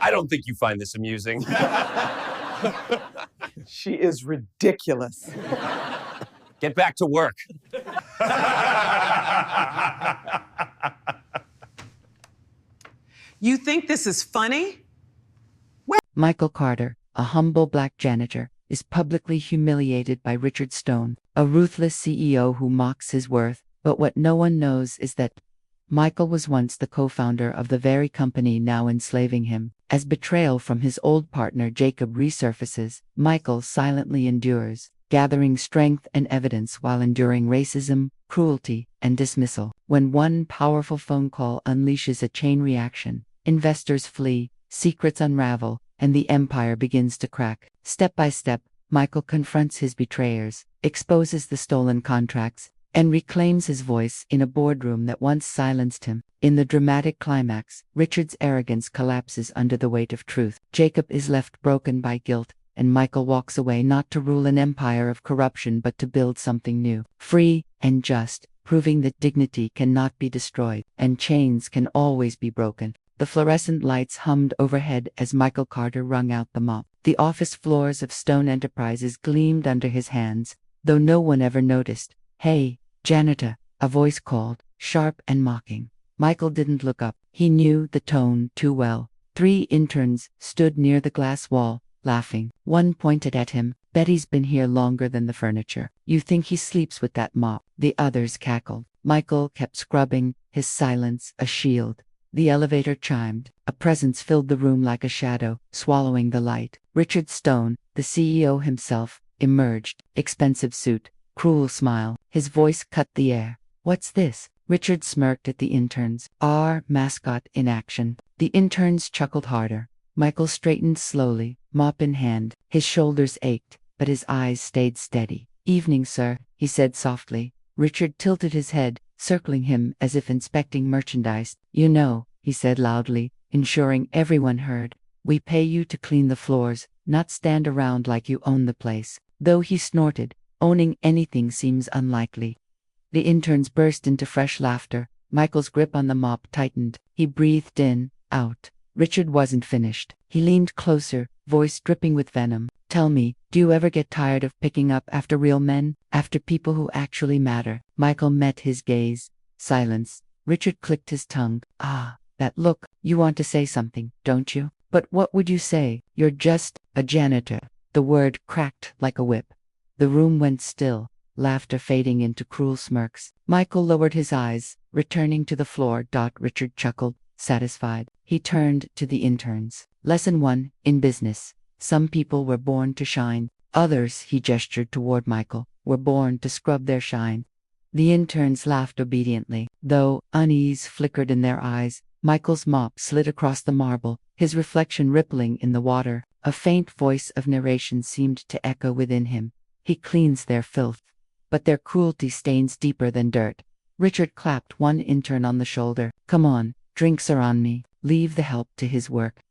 I don't think you find this amusing. She is ridiculous. Get back to work. You think this is funny? Michael Carter, a humble black janitor, is publicly humiliated by Richard Stone, a ruthless CEO who mocks his worth. But what no one knows is that Michael was once the co-founder of the very company now enslaving him. As betrayal from his old partner Jacob resurfaces, Michael silently endures, gathering strength and evidence while enduring racism, cruelty, and dismissal. When one powerful phone call unleashes a chain reaction, investors flee, secrets unravel, and the empire begins to crack. Step by step, Michael confronts his betrayers, exposes the stolen contracts, and reclaims his voice in a boardroom that once silenced him. In the dramatic climax, Richard's arrogance collapses under the weight of truth. Jacob is left broken by guilt, and Michael walks away not to rule an empire of corruption but to build something new, free and just, proving that dignity cannot be destroyed, and chains can always be broken. The fluorescent lights hummed overhead as Michael Carter wrung out the mop. The office floors of Stone Enterprises gleamed under his hands, though no one ever noticed. "Hey, janitor," a voice called, sharp and mocking. Michael didn't look up. He knew the tone too well. 3 interns stood near the glass wall, laughing. One pointed at him. "Betty's been here longer than the furniture. You think he sleeps with that mop?" The others cackled. Michael kept scrubbing, his silence a shield. The elevator chimed. A presence filled the room like a shadow, swallowing the light. Richard Stone, the CEO himself, emerged. Expensive suit, cruel smile. His voice cut the air. "What's this?" Richard smirked at the interns. "Our mascot in action." The interns chuckled harder. Michael straightened slowly, mop in hand. His shoulders ached, but his eyes stayed steady. "Evening, sir," he said softly. Richard tilted his head, circling him as if inspecting merchandise. "You know," he said loudly, ensuring everyone heard, "we pay you to clean the floors, not stand around like you own the place." Though he snorted, owning anything seems unlikely. The interns burst into fresh laughter. Michael's grip on the mop tightened. He breathed in, out. Richard wasn't finished. He leaned closer, voice dripping with venom. "Tell me, do you ever get tired of picking up after real men, after people who actually matter?" Michael met his gaze. Silence. Richard clicked his tongue. "Ah, that look. You want to say something, don't you? But what would you say? You're just a janitor." The word cracked like a whip. The room went still, laughter fading into cruel smirks. Michael lowered his eyes, returning to the floor. Richard chuckled, satisfied. He turned to the interns. "Lesson 1, in business. Some people were born to shine. Others," he gestured toward Michael, "were born to scrub their shine." The interns laughed obediently, though unease flickered in their eyes. Michael's mop slid across the marble, his reflection rippling in the water. A faint voice of narration seemed to echo within him. "He cleans their filth, but their cruelty stains deeper than dirt." Richard clapped one intern on the shoulder. "Come on, drinks are on me." Leave the help to his work.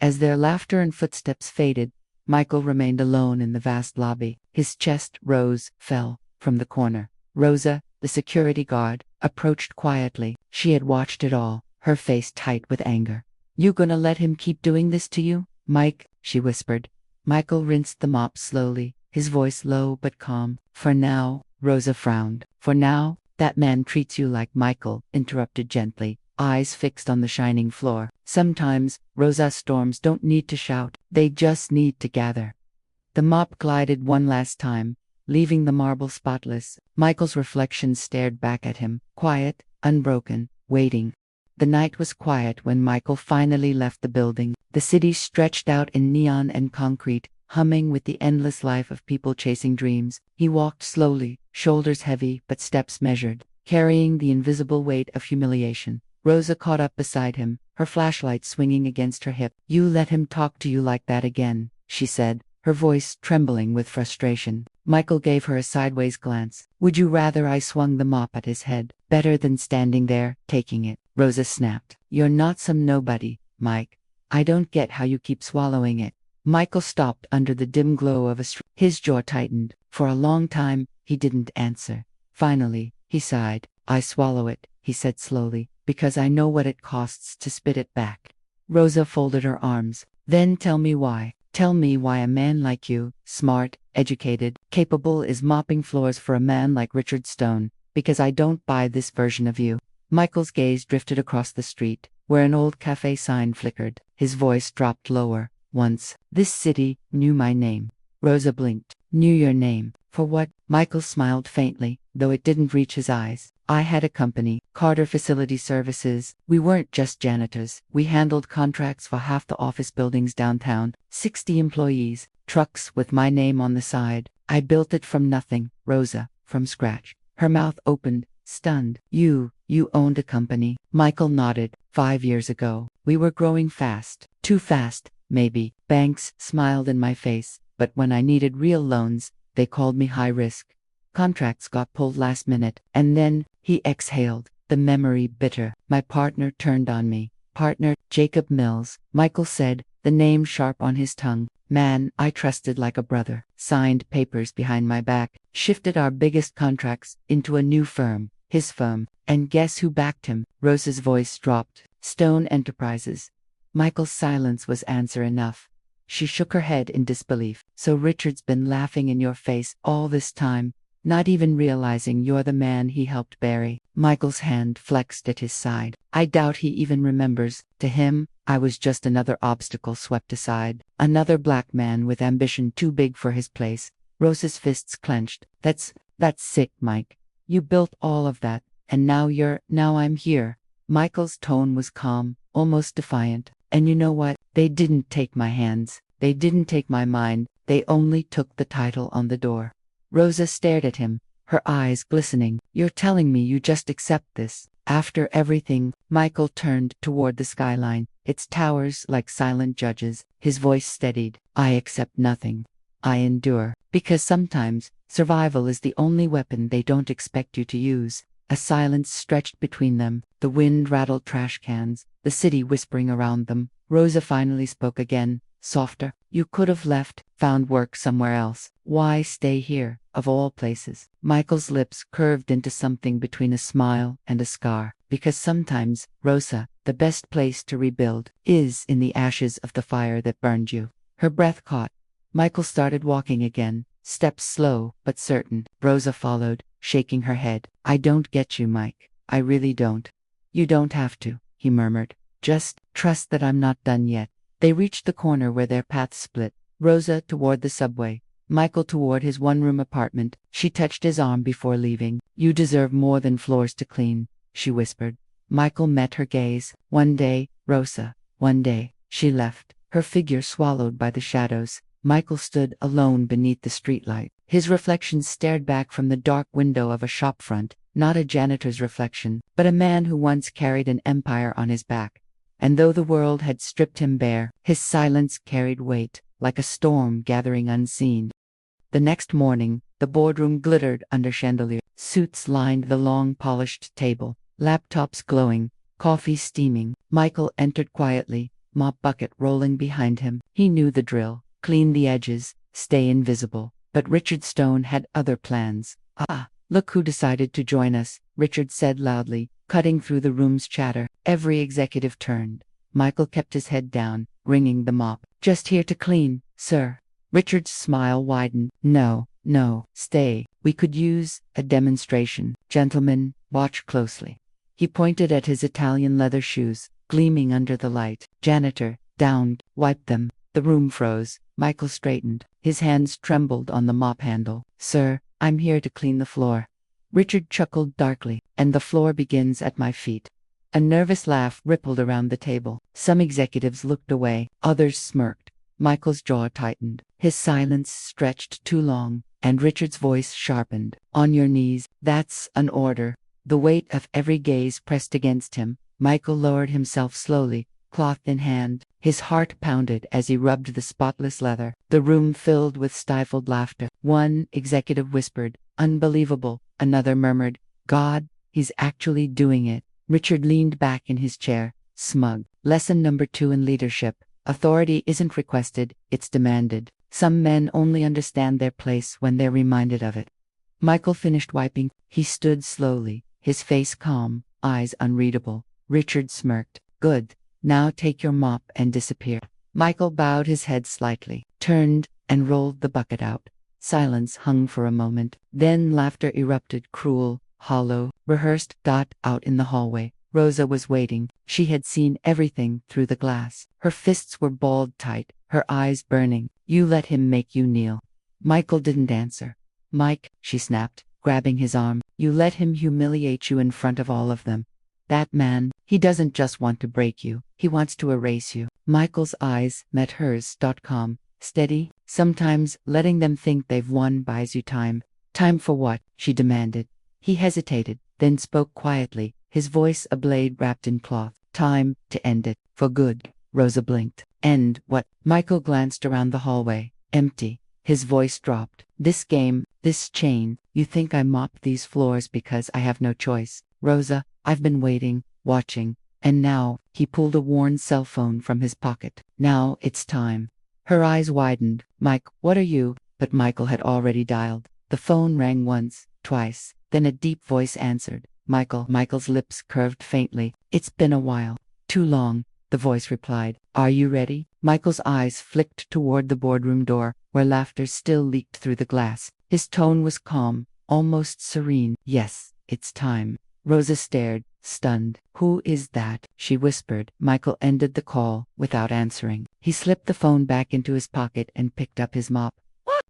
As their laughter and footsteps faded, Michael remained alone in the vast lobby. His chest rose, fell, from the corner. Rosa, the security guard, approached quietly. She had watched it all, her face tight with anger. "You gonna let him keep doing this to you, Mike?" she whispered. Michael rinsed the mop slowly, his voice low but calm. "For now," Rosa frowned. "For now, that man treats you like." Michael interrupted gently, eyes fixed on the shining floor. "Sometimes, Rosa, storms don't need to shout, they just need to gather." The mop glided one last time, leaving the marble spotless. Michael's reflection stared back at him, quiet, unbroken, waiting. The night was quiet when Michael finally left the building. The city stretched out in neon and concrete, humming with the endless life of people chasing dreams. He walked slowly, shoulders heavy but steps measured, carrying the invisible weight of humiliation. Rosa caught up beside him, her flashlight swinging against her hip. "You let him talk to you like that again," she said, her voice trembling with frustration. Michael gave her a sideways glance. "Would you rather I swung the mop at his head, better than standing there, taking it?" Rosa snapped. "You're not some nobody, Mike. I don't get how you keep swallowing it." Michael stopped under the dim glow of a street. His jaw tightened. For a long time, he didn't answer. Finally, he sighed. "I swallow it," he said slowly, "because I know what it costs to spit it back." Rosa folded her arms. Then tell me why. Tell me why a man like you, smart, educated, capable, is mopping floors for a man like Richard Stone, because I don't buy this version of you. Michael's gaze drifted across the street, where an old cafe sign flickered. His voice dropped lower. Once, this city knew my name. Rosa blinked. Knew your name. For what? Michael smiled faintly, though it didn't reach his eyes. I had a company, Carter Facility Services. We weren't just janitors. We handled contracts for half the office buildings downtown, 60 employees, trucks with my name on the side. I built it from nothing, Rosa, from scratch. Her mouth opened, stunned. You owned a company. Michael nodded. 5 years ago. We were growing fast. Too fast, maybe. Banks smiled in my face, but when I needed real loans, they called me high risk. Contracts got pulled last minute, and then, he exhaled, the memory bitter. My partner turned on me. Partner, Jacob Mills, Michael said, the name sharp on his tongue. Man I trusted like a brother. Signed papers behind my back, shifted our biggest contracts into a new firm, his firm. And guess who backed him? Rosa's voice dropped. Stone Enterprises. Michael's silence was answer enough. She shook her head in disbelief. So Richard's been laughing in your face all this time, not even realizing you're the man he helped bury. Michael's hand flexed at his side. I doubt he even remembers. To him, I was just another obstacle swept aside. Another black man with ambition too big for his place. Rosa's fists clenched. That's sick, Mike. You built all of that, and now I'm here. Michael's tone was calm, almost defiant. And you know what? They didn't take my hands. They didn't take my mind. They only took the title on the door. Rosa stared at him, her eyes glistening. You're telling me you just accept this? After everything? Michael turned toward the skyline, its towers like silent judges. His voice steadied. I accept nothing. I endure. Because sometimes, survival is the only weapon they don't expect you to use. A silence stretched between them. The wind rattled trash cans, the city whispering around them. Rosa finally spoke again, softer. You could have left, found work somewhere else. Why stay here, of all places? Michael's lips curved into something between a smile and a scar. Because sometimes, Rosa, the best place to rebuild is in the ashes of the fire that burned you. Her breath caught. Michael started walking again, steps slow but certain. Rosa followed, shaking her head. I don't get you, Mike. I really don't. You don't have to, he murmured. Just trust that I'm not done yet. They reached the corner where their paths split. Rosa toward the subway, Michael toward his one-room apartment. She touched his arm before leaving. You deserve more than floors to clean, she whispered. Michael met her gaze. One day, Rosa, one day. She left, her figure swallowed by the shadows. Michael stood alone beneath the streetlight. His reflection stared back from the dark window of a shopfront, not a janitor's reflection, but a man who once carried an empire on his back. And though the world had stripped him bare, his silence carried weight, like a storm gathering unseen. The next morning, the boardroom glittered under chandelier. Suits lined the long polished table, laptops glowing, coffee steaming. Michael entered quietly, mop bucket rolling behind him. He knew the drill. Clean the edges, stay invisible. But Richard Stone had other plans. Ah, look who decided to join us, Richard said loudly, cutting through the room's chatter. Every executive turned. Michael kept his head down, wringing the mop. Just here to clean, sir. Richard's smile widened. No, stay. We could use a demonstration. Gentlemen, watch closely. He pointed at his Italian leather shoes, gleaming under the light. Janitor, downed, wiped them. The room froze. Michael straightened. His hands trembled on the mop handle. Sir, I'm here to clean the floor. Richard chuckled darkly. And the floor begins at my feet. A nervous laugh rippled around the table. Some executives looked away. Others smirked. Michael's jaw tightened. His silence stretched too long, and Richard's voice sharpened. On your knees. That's an order. The weight of every gaze pressed against him. Michael lowered himself slowly, cloth in hand. His heart pounded as he rubbed the spotless leather. The room filled with stifled laughter. One executive whispered, "Unbelievable." Another murmured, "God, he's actually doing it." Richard leaned back in his chair, smug. Lesson number 2 in leadership. Authority isn't requested, it's demanded. Some men only understand their place when they're reminded of it. Michael finished wiping. He stood slowly, his face calm, eyes unreadable. Richard smirked. Good. Now take your mop and disappear. Michael bowed his head slightly, turned, and rolled the bucket out. Silence hung for a moment. Then laughter erupted, cruel, hollow, rehearsed. Out in the hallway, Rosa was waiting. She had seen everything through the glass. Her fists were balled tight, her eyes burning. You let him make you kneel. Michael didn't answer. Mike, she snapped, grabbing his arm, you let him humiliate you in front of all of them. That man, he doesn't just want to break you, he wants to erase you. Michael's eyes met hers. Calm, steady. Sometimes letting them think they've won buys you time. Time for what? She demanded. He hesitated, then spoke quietly, his voice a blade wrapped in cloth. Time to end it. For good. Rosa blinked. End what? Michael glanced around the hallway. Empty. His voice dropped. This game, this chain, you think I mop these floors because I have no choice. Rosa, I've been waiting, watching, and now, he pulled a worn cell phone from his pocket. Now it's time. Her eyes widened. Mike, what are you? But Michael had already dialed. The phone rang once, twice, then a deep voice answered. Michael. Michael's lips curved faintly. It's been a while. Too long, the voice replied. Are you ready? Michael's eyes flicked toward the boardroom door, where laughter still leaked through the glass. His tone was calm, almost serene. Yes, it's time. Rosa stared, stunned. Who is that? She whispered. Michael ended the call, without answering. He slipped the phone back into his pocket and picked up his mop.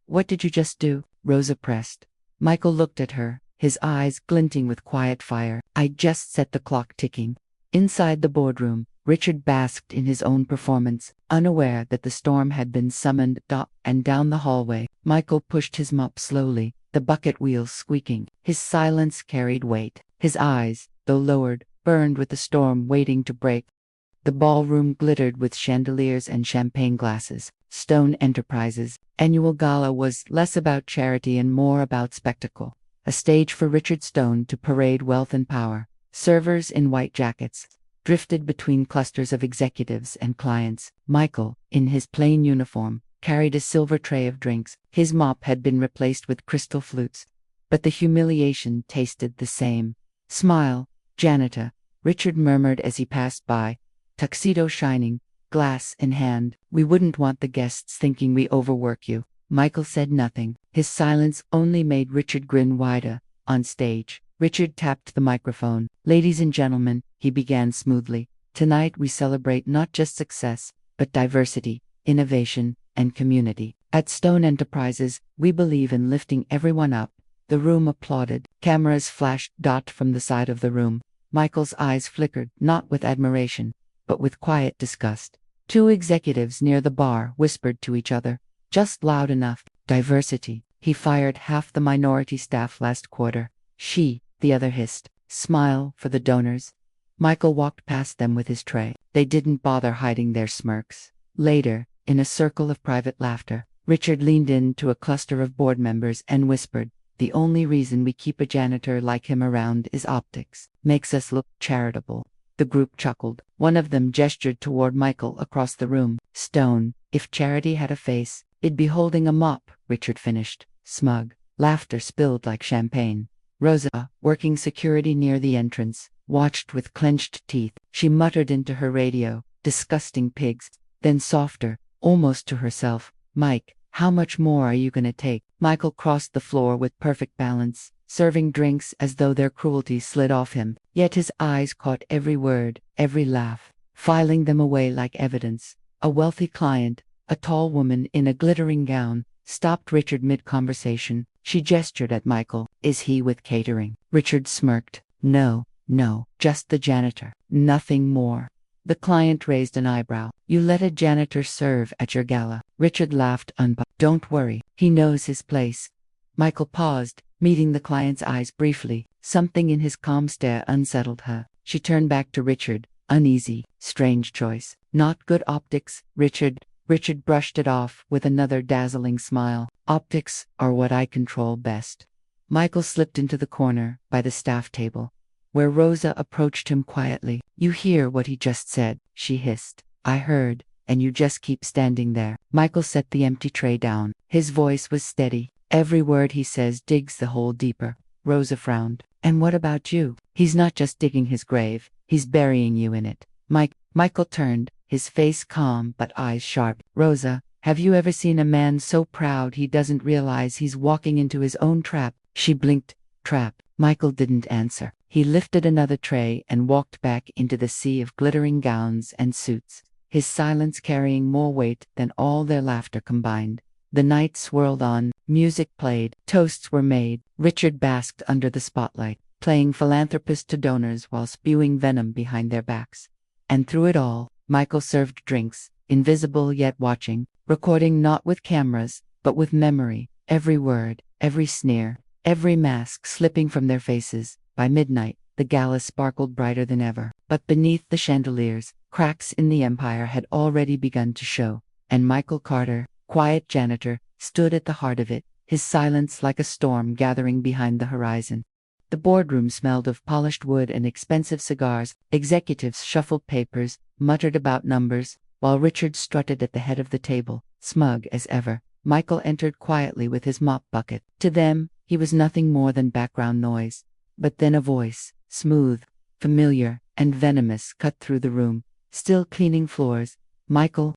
What did you just do? Rosa pressed. Michael looked at her, his eyes glinting with quiet fire. I just set the clock ticking. Inside the boardroom, Richard basked in his own performance, unaware that the storm had been summoned. And down the hallway, Michael pushed his mop slowly, the bucket wheels squeaking. His silence carried weight. His eyes, though lowered, burned with the storm waiting to break. The ballroom glittered with chandeliers and champagne glasses. Stone Enterprises' annual gala was less about charity and more about spectacle. A stage for Richard Stone to parade wealth and power. Servers in white jackets drifted between clusters of executives and clients. Michael, in his plain uniform, carried a silver tray of drinks. His mop had been replaced with crystal flutes. But the humiliation tasted the same. Smile, janitor, Richard murmured as he passed by, tuxedo shining, glass in hand. We wouldn't want the guests thinking we overwork you. Michael said nothing. His silence only made Richard grin wider. On stage, Richard tapped the microphone. Ladies and gentlemen, he began smoothly. Tonight we celebrate not just success, but diversity, innovation, and community. At Stone Enterprises, we believe in lifting everyone up. The room applauded. Cameras flashed from the side of the room. Michael's eyes flickered, not with admiration, but with quiet disgust. Two executives near the bar whispered to each other, just loud enough. Diversity. He fired half the minority staff last quarter. She, the other hissed. Smile for the donors. Michael walked past them with his tray. They didn't bother hiding their smirks. Later, in a circle of private laughter, Richard leaned in to a cluster of board members and whispered, the only reason we keep a janitor like him around is optics. Makes us look charitable. The group chuckled. One of them gestured toward Michael across the room. Stone, if charity had a face, it'd be holding a mop, Richard finished, smug. Laughter spilled like champagne. Rosa, working security near the entrance, watched with clenched teeth. She muttered into her radio, disgusting pigs. Then softer, almost to herself, Mike, how much more are you gonna take? Michael crossed the floor with perfect balance, serving drinks as though their cruelty slid off him. Yet his eyes caught every word, every laugh, filing them away like evidence. A wealthy client, a tall woman in a glittering gown, stopped Richard mid-conversation. She gestured at Michael. Is he with catering? Richard smirked. No, just the janitor. Nothing more. The client raised an eyebrow. You let a janitor serve at your gala. Richard laughed Don't worry, he knows his place. Michael paused, meeting the client's eyes briefly. Something in his calm stare unsettled her. She turned back to Richard, uneasy. Strange choice. Not good optics, Richard. Richard brushed it off with another dazzling smile. Optics are what I control best. Michael slipped into the corner by the staff table, where Rosa approached him quietly. You hear what he just said, she hissed. I heard, and you just keep standing there. Michael set the empty tray down. His voice was steady. Every word he says digs the hole deeper. Rosa frowned. And what about you? He's not just digging his grave, he's burying you in it. Michael turned, his face calm but eyes sharp. Rosa, have you ever seen a man so proud he doesn't realize he's walking into his own trap? She blinked. Trap. Michael didn't answer. He lifted another tray and walked back into the sea of glittering gowns and suits, his silence carrying more weight than all their laughter combined. The night swirled on, music played, toasts were made. Richard basked under the spotlight, playing philanthropist to donors while spewing venom behind their backs. And through it all, Michael served drinks, invisible yet watching, recording not with cameras, but with memory, every word, every sneer, every mask slipping from their faces. By midnight, the gala sparkled brighter than ever. But beneath the chandeliers, cracks in the empire had already begun to show, and Michael Carter, quiet janitor, stood at the heart of it, his silence like a storm gathering behind the horizon. The boardroom smelled of polished wood and expensive cigars. Executives shuffled papers, muttered about numbers, while Richard strutted at the head of the table, smug as ever. Michael entered quietly with his mop bucket. To them, he was nothing more than background noise. But then a voice, smooth, familiar, and venomous, cut through the room. Still cleaning floors. Michael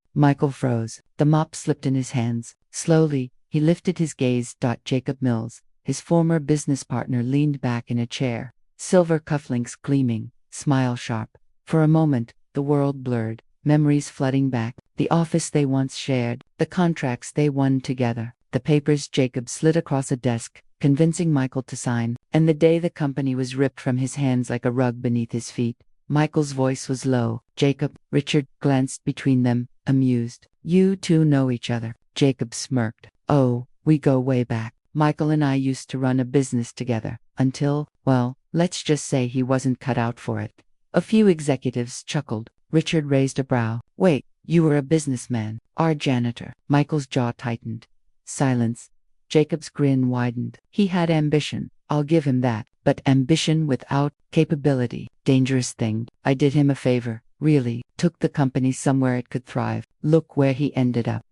froze. The mop slipped in his hands. Slowly, he lifted his gaze. Jacob Mills, his former business partner, leaned back in a chair, silver cufflinks gleaming, smile sharp. For a moment, the world blurred, memories flooding back, the office they once shared, the contracts they won together, the papers Jacob slid across a desk, convincing Michael to sign, and the day the company was ripped from his hands like a rug beneath his feet. Michael's voice was low. Jacob. Richard glanced between them, amused. You two know each other. Jacob smirked. Oh, we go way back. Michael and I used to run a business together, until, well, let's just say he wasn't cut out for it. A few executives chuckled. Richard raised a brow. Wait, you were a businessman. Our janitor. Michael's jaw tightened. Silence. Jacob's grin widened. He had ambition. I'll give him that. But ambition without capability. Dangerous thing. I did him a favor. Really. Took the company somewhere it could thrive. Look where he ended up.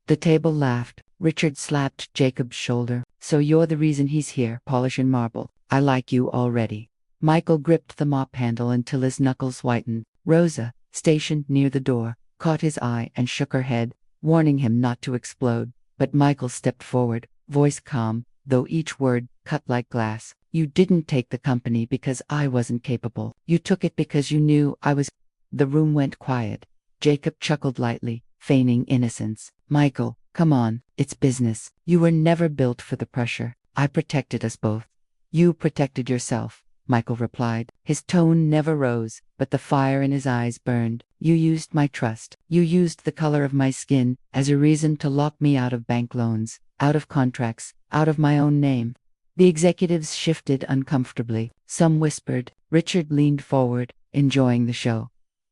The table laughed. Richard slapped Jacob's shoulder. So you're the reason he's here, polishing marble. I like you already. Michael gripped the mop handle until his knuckles whitened. Rosa, stationed near the door, caught his eye and shook her head, warning him not to explode. But Michael stepped forward, voice calm, though each word cut like glass. You didn't take the company because I wasn't capable. You took it because you knew I was. The room went quiet. Jacob chuckled lightly, feigning innocence. Michael, come on, it's business. You were never built for the pressure. I protected us both. You protected yourself, Michael replied. His tone never rose, but the fire in his eyes burned. You used my trust. You used the color of my skin as a reason to lock me out of bank loans, out of contracts, out of my own name. The executives shifted uncomfortably. Some whispered. Richard leaned forward, enjoying the show.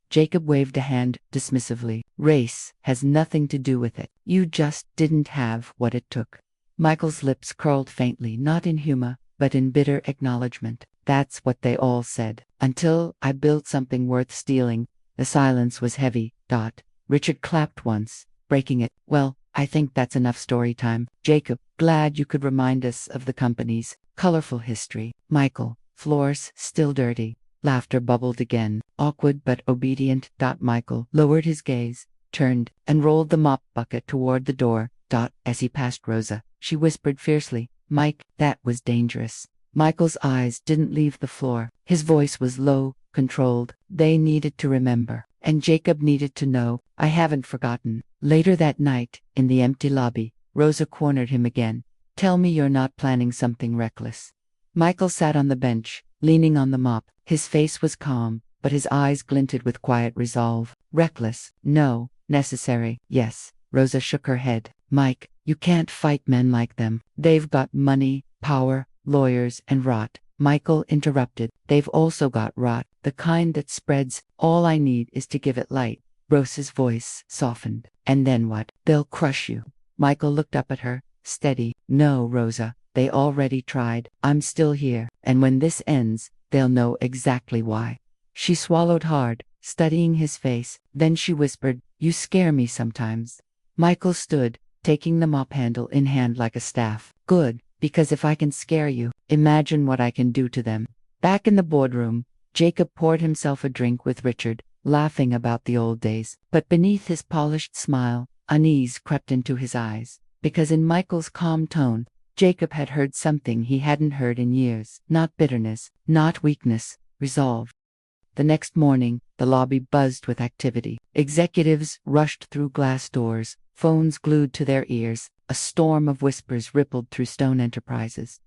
Jacob waved a hand dismissively. Race has nothing to do with it. You just didn't have what it took. Michael's lips curled faintly, not in humor, but in bitter acknowledgement. That's what they all said. Until I built something worth stealing. The silence was heavy. Richard clapped once, breaking it. Well, I think that's enough story time. Jacob, glad you could remind us of the company's colorful history. Michael, floors still dirty. Laughter bubbled again, awkward but obedient. Michael lowered his gaze, turned, and rolled the mop bucket toward the door. As he passed Rosa, she whispered fiercely, Mike, that was dangerous. Michael's eyes didn't leave the floor. His voice was low, controlled. They needed to remember. And Jacob needed to know. I haven't forgotten. Later that night, in the empty lobby, Rosa cornered him again. Tell me you're not planning something reckless. Michael sat on the bench, leaning on the mop. His face was calm, but his eyes glinted with quiet resolve. Reckless? No. Necessary? Yes. Rosa shook her head. Mike, you can't fight men like them. They've got money, power, lawyers, and rot. Michael interrupted. They've also got rot, the kind that spreads. All I need is to give it light. Rosa's voice softened. And then what? They'll crush you. Michael looked up at her, steady. No, Rosa, they already tried. I'm still here, and when this ends, they'll know exactly why. She swallowed hard, studying his face. Then she whispered, You scare me sometimes. Michael stood, taking the mop handle in hand like a staff. Good, because if I can scare you, imagine what I can do to them. Back in the boardroom, Jacob poured himself a drink with Richard, laughing about the old days. But beneath his polished smile, unease crept into his eyes, because in Michael's calm tone, Jacob had heard something he hadn't heard in years. Not bitterness, not weakness, resolve. The next morning, the lobby buzzed with activity. Executives rushed through glass doors, phones glued to their ears. A storm of whispers rippled through Stone Enterprises.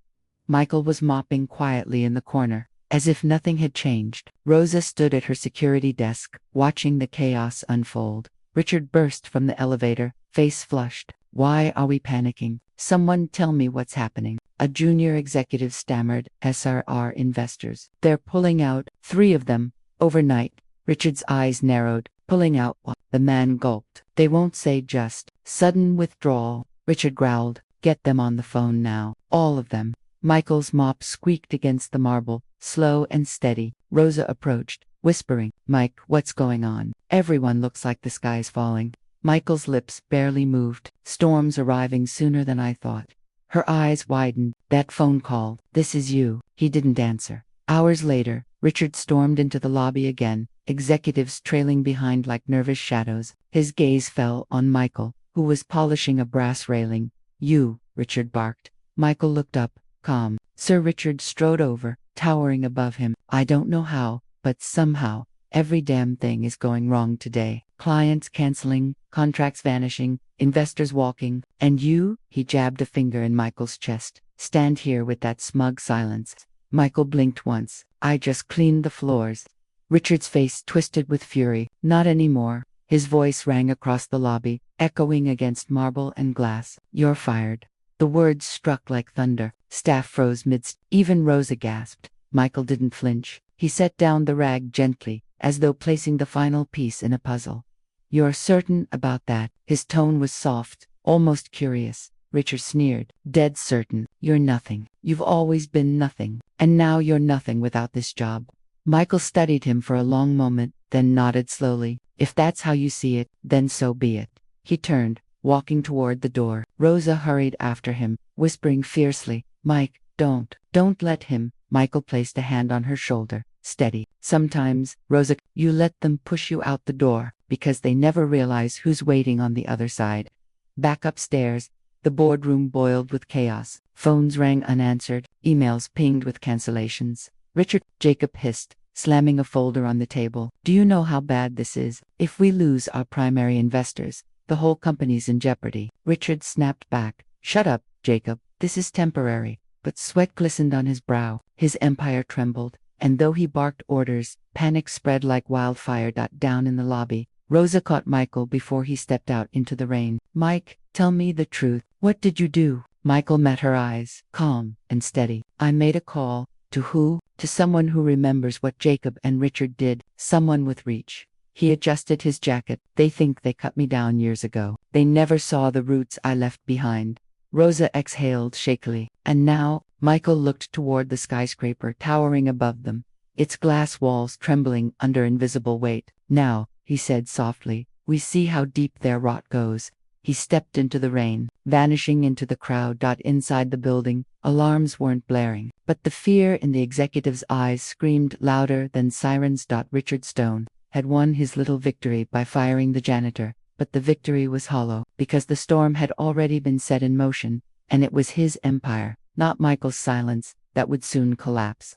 Michael was mopping quietly in the corner, as if nothing had changed. Rosa stood at her security desk, watching the chaos unfold. Richard burst from the elevator, face flushed. Why are we panicking? Someone tell me what's happening. A junior executive stammered, SRR investors. They're pulling out, 3 of them, overnight. Richard's eyes narrowed. Pulling out what? The man gulped. They won't say just. Sudden withdrawal. Richard growled. Get them on the phone now. All of them. Michael's mop squeaked against the marble, slow and steady. Rosa approached, whispering, Mike, what's going on? Everyone looks like the sky's falling. Michael's lips barely moved. Storm's arriving sooner than I thought. Her eyes widened. That phone call. This is you. He didn't answer. Hours later, Richard stormed into the lobby again, executives trailing behind like nervous shadows. His gaze fell on Michael, who was polishing a brass railing. You, Richard barked. Michael looked up, calm. Sir Richard strode over, towering above him. I don't know how, but somehow, every damn thing is going wrong today. Clients canceling, contracts vanishing, investors walking. And you, he jabbed a finger in Michael's chest, stand here with that smug silence. Michael blinked once. I just cleaned the floors. Richard's face twisted with fury. Not anymore. His voice rang across the lobby, echoing against marble and glass. You're fired. The words struck like thunder. Staff froze midst. Even Rosa gasped. Michael didn't flinch. He set down the rag gently, as though placing the final piece in a puzzle. You're certain about that? His tone was soft, almost curious. Richard sneered. Dead certain. You're nothing. You've always been nothing. And now you're nothing without this job. Michael studied him for a long moment, then nodded slowly. If that's how you see it, then so be it. He turned, walking toward the door. Rosa hurried after him, whispering fiercely, Mike, don't let him. Michael placed a hand on her shoulder. Steady. Sometimes, Rosa, you let them push you out the door, because they never realize who's waiting on the other side. Back upstairs, the boardroom boiled with chaos. Phones rang unanswered, emails pinged with cancellations. Richard, Jacob hissed, slamming a folder on the table. Do you know how bad this is? If we lose our primary investors, the whole company's in jeopardy. Richard snapped back. Shut up, Jacob. This is temporary. But sweat glistened on his brow. His empire trembled. And though he barked orders, panic spread like wildfire. Down in the lobby, Rosa caught Michael before he stepped out into the rain. Mike, tell me the truth. What did you do? Michael met her eyes, calm and steady. I made a call. To who? To someone who remembers what Jacob and Richard did. Someone with reach. He adjusted his jacket. They think they cut me down years ago. They never saw the roots I left behind. Rosa exhaled shakily. And now, Michael looked toward the skyscraper towering above them, its glass walls trembling under invisible weight. Now, he said softly, we see how deep their rot goes. He stepped into the rain, vanishing into the crowd. Inside the building, alarms weren't blaring, but the fear in the executive's eyes screamed louder than sirens. Richard Stone had won his little victory by firing the janitor, but the victory was hollow, because the storm had already been set in motion, and it was his empire, not Michael's silence, that would soon collapse.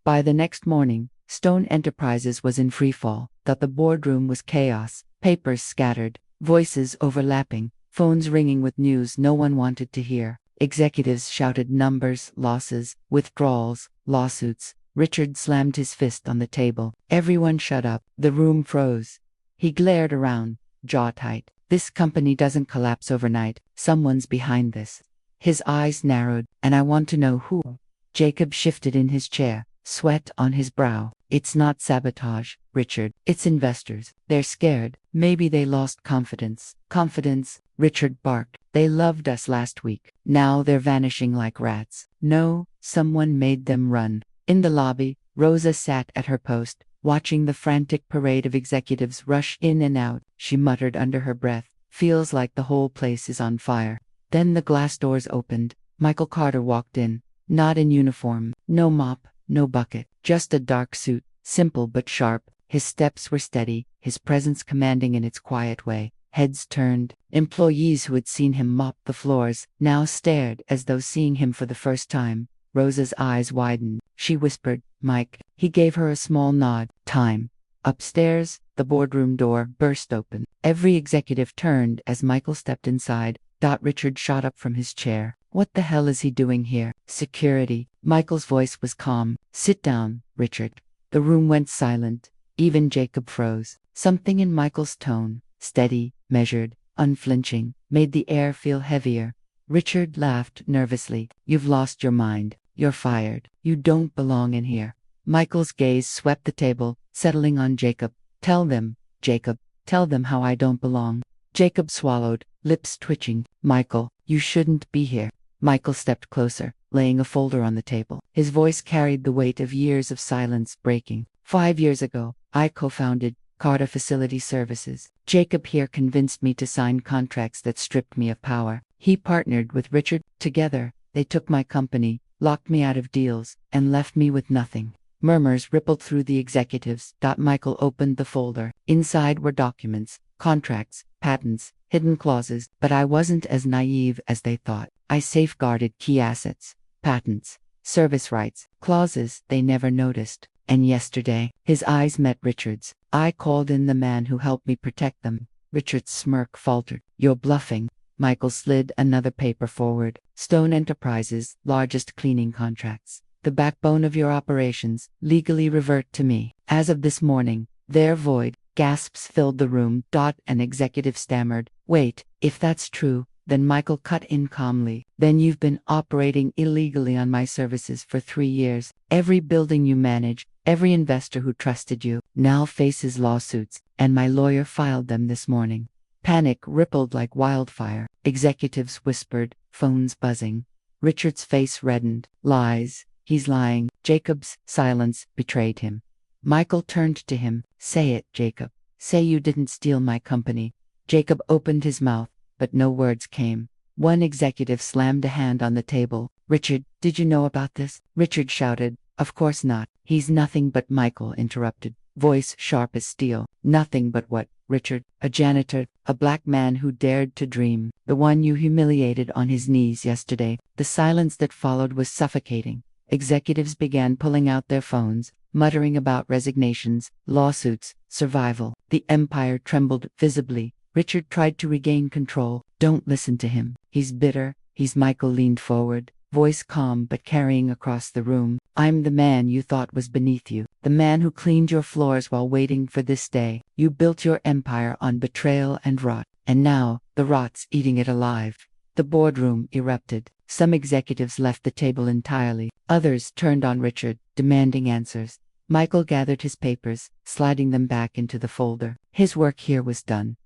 By the next morning, Stone Enterprises was in freefall. The boardroom was chaos, papers scattered, voices overlapping, phones ringing with news no one wanted to hear. Executives shouted numbers, losses, withdrawals, lawsuits. Richard slammed his fist on the table. Everyone shut up. The room froze. He glared around, jaw tight. This company doesn't collapse overnight. Someone's behind this. His eyes narrowed. And I want to know who. Jacob shifted in his chair, sweat on his brow. It's not sabotage, Richard. It's investors. They're scared. Maybe they lost confidence. Confidence, Richard barked. They loved us last week. Now they're vanishing like rats. No, someone made them run. In the lobby, Rosa sat at her post, watching the frantic parade of executives rush in and out. She muttered under her breath, feels like the whole place is on fire. Then the glass doors opened. Michael Carter walked in, not in uniform, no mop, no bucket, just a dark suit, simple but sharp, His steps were steady, his presence commanding in its quiet way. Heads turned. Employees who had seen him mop the floors now stared as though seeing him for the first time. Rosa's eyes widened. She whispered, "Mike." He gave her a small nod. Time. Upstairs, the boardroom door burst open. Every executive turned as Michael stepped inside. Richard shot up from his chair. "What the hell is he doing here?" "Security." Michael's voice was calm. "Sit down, Richard." The room went silent. Even Jacob froze. Something in Michael's tone, steady, measured, unflinching, made the air feel heavier. Richard laughed nervously. "You've lost your mind. You're fired. You don't belong in here." Michael's gaze swept the table, settling on Jacob. "Tell them, Jacob. Tell them how I don't belong." Jacob swallowed, lips twitching. "Michael, you shouldn't be here." Michael stepped closer, laying a folder on the table. His voice carried the weight of years of silence breaking. 5 years ago, I co-founded Carter Facility Services. Jacob here convinced me to sign contracts that stripped me of power. He partnered with Richard. Together, they took my company, locked me out of deals, and left me with nothing. Murmurs rippled through the executives. Michael opened the folder. Inside were documents, contracts, patents, hidden clauses, but I wasn't as naive as they thought. I safeguarded key assets, patents, service rights, clauses they never noticed. And yesterday, his eyes met Richard's. I called in the man who helped me protect them. Richard's smirk faltered. "You're bluffing." Michael slid another paper forward. "Stone Enterprises, largest cleaning contracts. The backbone of your operations, legally revert to me. As of this morning, they're void." Gasps filled the room. An executive stammered, "Wait, if that's true," then Michael cut in calmly. "Then you've been operating illegally on my services for 3 years. Every building you manage, every investor who trusted you, now faces lawsuits, and my lawyer filed them this morning." Panic rippled like wildfire. Executives whispered, phones buzzing. Richard's face reddened. "Lies. He's lying." Jacob's silence betrayed him. Michael turned to him. "Say it, Jacob. Say you didn't steal my company." Jacob opened his mouth, but no words came. One executive slammed a hand on the table. "Richard, did you know about this?" Richard shouted, "Of course not. He's nothing but." Michael interrupted, voice sharp as steel. "Nothing but what, Richard?" "A janitor, a black man who dared to dream. The one you humiliated on his knees yesterday." The silence that followed was suffocating. Executives began pulling out their phones, muttering about resignations, lawsuits, survival. The empire trembled visibly. Richard tried to regain control. "Don't listen to him. He's bitter." Michael leaned forward, voice calm but carrying across the room. "I'm the man you thought was beneath you. The man who cleaned your floors while waiting for this day. You built your empire on betrayal and rot. And now, the rot's eating it alive." The boardroom erupted. Some executives left the table entirely. Others turned on Richard, demanding answers. Michael gathered his papers, sliding them back into the folder. His work here was done.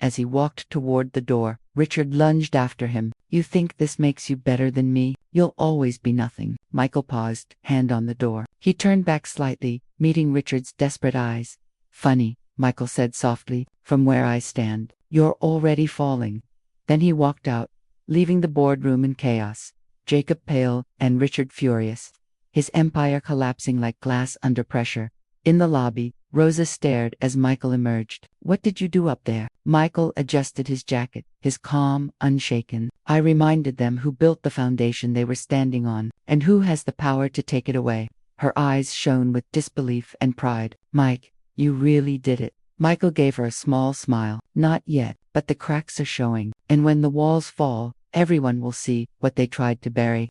As he walked toward the door, Richard lunged after him. "You think this makes you better than me? You'll always be nothing." Michael paused, hand on the door. He turned back slightly, meeting Richard's desperate eyes. "Funny," Michael said softly, "from where I stand, you're already falling." Then he walked out, leaving the boardroom in chaos. Jacob pale and Richard furious, his empire collapsing like glass under pressure. In the lobby, Rosa stared as Michael emerged. "What did you do up there?" Michael adjusted his jacket, his calm unshaken. "I reminded them who built the foundation they were standing on, and who has the power to take it away." Her eyes shone with disbelief and pride. "Mike, you really did it." Michael gave her a small smile. "Not yet, but the cracks are showing, and when the walls fall, everyone will see what they tried to bury."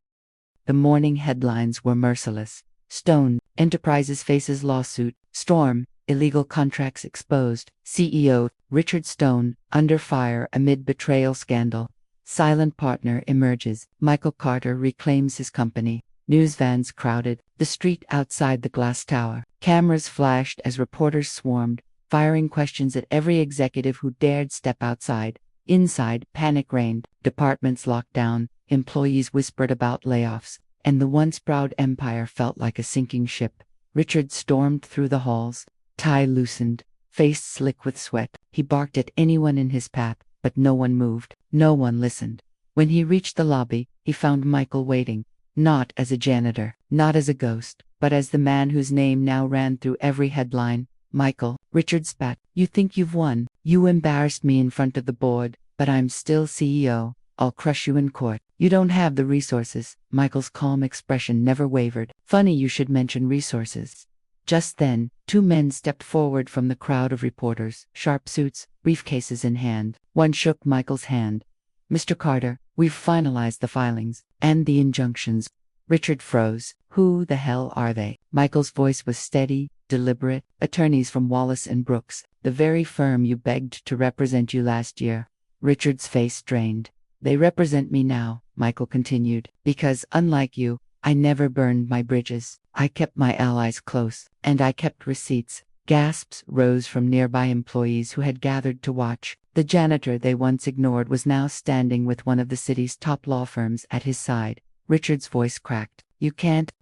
The morning headlines were merciless. Stone Enterprises faces lawsuit. Storm, illegal contracts exposed. CEO, Richard Stone, under fire amid betrayal scandal. Silent partner emerges. Michael Carter reclaims his company. News vans crowded the street outside the glass tower. Cameras flashed as reporters swarmed, firing questions at every executive who dared step outside. Inside, panic reigned. Departments locked down. Employees whispered about layoffs. And the once proud empire felt like a sinking ship. Richard stormed through the halls, tie loosened, face slick with sweat. He barked at anyone in his path, but no one moved. No one listened. When he reached the lobby, he found Michael waiting, not as a janitor, not as a ghost, but as the man whose name now ran through every headline. Michael, Richard spat. You think you've won. You embarrassed me in front of the board, but I'm still CEO. I'll crush you in court. You don't have the resources. Michael's calm expression never wavered. Funny you should mention resources. Just then, two men stepped forward from the crowd of reporters, sharp suits, briefcases in hand. One shook Michael's hand. Mr. Carter, we've finalized the filings and the injunctions. Richard froze. Who the hell are they? Michael's voice was steady, deliberate. Attorneys from Wallace and Brooks, the very firm you begged to represent you last year. Richard's face strained. They represent me now, Michael continued, because, unlike you, I never burned my bridges. I kept my allies close, and I kept receipts. Gasps rose from nearby employees who had gathered to watch. The janitor they once ignored was now standing with one of the city's top law firms at his side. Richard's voice cracked. You can't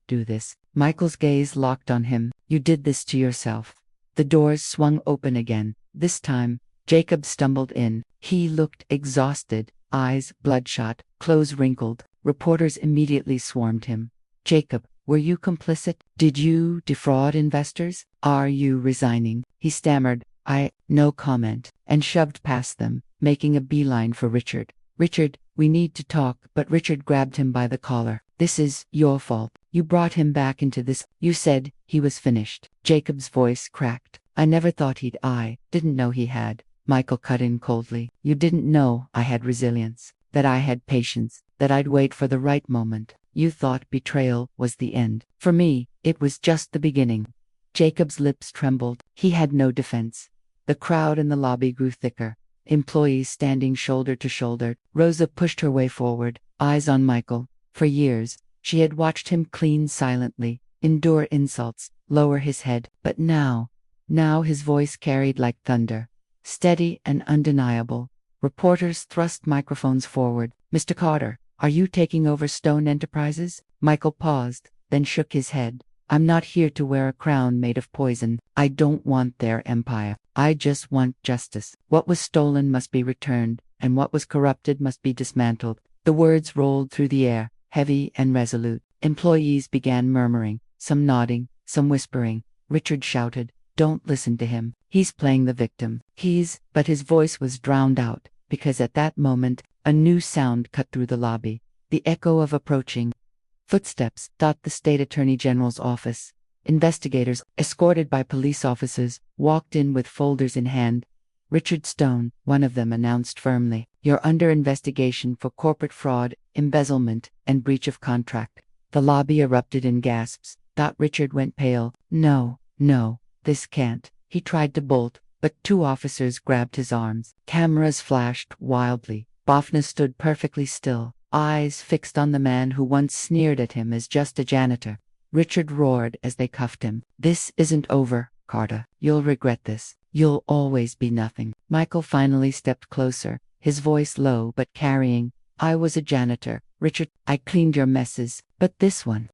do this. Michael's gaze locked on him. You did this to yourself. The doors swung open again. This time, Jacob stumbled in. He looked exhausted, eyes bloodshot, clothes wrinkled. Reporters immediately swarmed him. Jacob, were you complicit? Did you defraud investors? Are you resigning? He stammered. No comment, and shoved past them, making a beeline for Richard. Richard, we need to talk, but Richard grabbed him by the collar. This is your fault. You brought him back into this. You said he was finished. Jacob's voice cracked. I never thought he'd. I didn't know he had. Michael cut in coldly. You didn't know I had resilience, that I had patience, that I'd wait for the right moment. You thought betrayal was the end. For me, it was just the beginning. Jacob's lips trembled. He had no defense. The crowd in the lobby grew thicker. Employees standing shoulder to shoulder. Rosa pushed her way forward, eyes on Michael. For years, she had watched him clean silently, endure insults, lower his head. But now his voice carried like thunder, steady and undeniable. Reporters thrust microphones forward. Mr. Carter, are you taking over Stone Enterprises? Michael paused, then shook his head. I'm not here to wear a crown made of poison. I don't want their empire. I just want justice. What was stolen must be returned, and what was corrupted must be dismantled. The words rolled through the air, heavy and resolute. Employees began murmuring, some nodding, some whispering. Richard shouted, Don't listen to him. He's playing the victim. But his voice was drowned out, because at that moment, a new sound cut through the lobby. The echo of approaching footsteps. The state attorney general's office. Investigators, escorted by police officers, walked in with folders in hand. Richard Stone, one of them, announced firmly, You're under investigation for corporate fraud, embezzlement, and breach of contract. The lobby erupted in gasps. Richard went pale. No, this can't. He tried to bolt, but two officers grabbed his arms. Cameras flashed wildly. Bofna stood perfectly still, eyes fixed on the man who once sneered at him as just a janitor. Richard roared as they cuffed him. This isn't over, Carter. You'll regret this. You'll always be nothing. Michael finally stepped closer, his voice low but carrying. I was a janitor. Richard, I cleaned your messes, but this one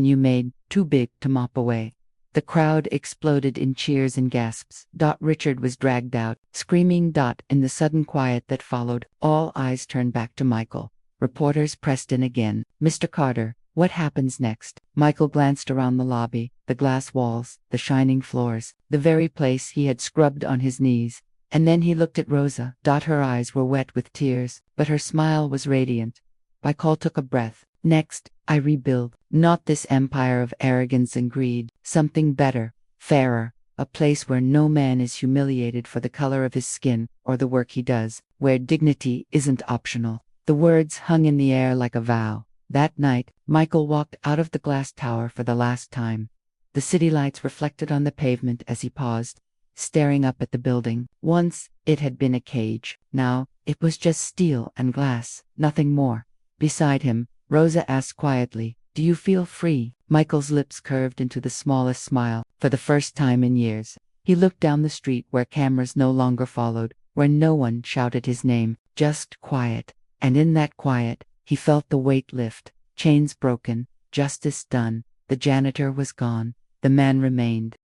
you made, too big to mop away. The crowd exploded in cheers and gasps. Richard was dragged out, screaming. In the sudden quiet that followed, all eyes turned back to Michael. Reporters pressed in again. Mr. Carter, what happens next? Michael glanced around the lobby, the glass walls, the shining floors, the very place he had scrubbed on his knees. And then he looked at Rosa. Her eyes were wet with tears, but her smile was radiant. Michael took a breath. Next, I rebuild. Not this empire of arrogance and greed. Something better, fairer. A place where no man is humiliated for the color of his skin or the work he does. Where dignity isn't optional. The words hung in the air like a vow. That night, Michael walked out of the glass tower for the last time. The city lights reflected on the pavement as he paused, staring up at the building. Once, it had been a cage. Now, it was just steel and glass, nothing more. Beside him, Rosa asked quietly, Do you feel free? Michael's lips curved into the smallest smile, for the first time in years. He looked down the street where cameras no longer followed, where no one shouted his name, just quiet. And in that quiet, he felt the weight lift, chains broken, justice done. The janitor was gone. The man remained,